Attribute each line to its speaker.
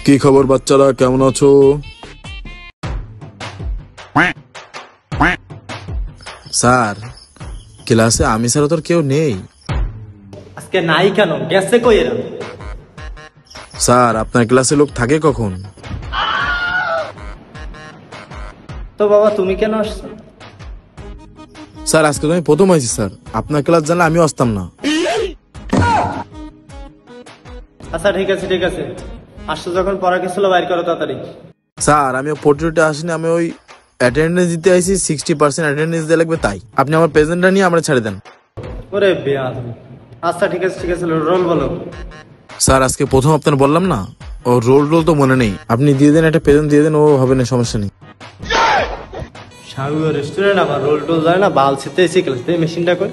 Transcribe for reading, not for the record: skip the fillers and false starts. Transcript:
Speaker 1: কি খবর বাচ্চারা, কেমন আছো? স্যার, ক্লাসে আমি ছাড়া তোর কেউ নেই।
Speaker 2: আজকে নাই কেন? গেছে কই এরা?
Speaker 1: স্যার, আপনার ক্লাসে লোক থাকে কখন?
Speaker 2: তো বাবা তুমি কেন আসছো?
Speaker 1: স্যার, আজকে তো আমি প্রথম আইছি স্যার। আপনার ক্লাস জানলে আমিও আসতাম না।
Speaker 2: আচ্ছা ঠিক আছে ঠিক আছে, আসছো যখন পড়া গেছিল বাইর করো তাড়াতাড়ি।
Speaker 1: স্যার, আমি 42 আসিনি, আমি ওই অ্যাটেন্ডেন্স দিতে আইছি। 60% অ্যাটেন্ডেন্স দিয়ে লাগবে, তাই আপনি আমার প্রেজেন্টটা নিয়ে আমরা ছেড়ে দেন।
Speaker 2: ওরে বেয়াদ। আচ্ছা ঠিক আছে ঠিক আছে, রোল বলো।
Speaker 1: স্যার, আজকে প্রথম আপনার বললাম না, ও রোল তো মনে নেই। আপনি দিয়ে দেন, একটা প্রেজেন্ট দিয়ে দেন, ও হবে না, সমস্যা নেই।
Speaker 2: শাহু রেস্টুরেন্ট আবার রোল টোল যায় না, বাল ছিতে এসে ক্লাস মেশিনটা কই।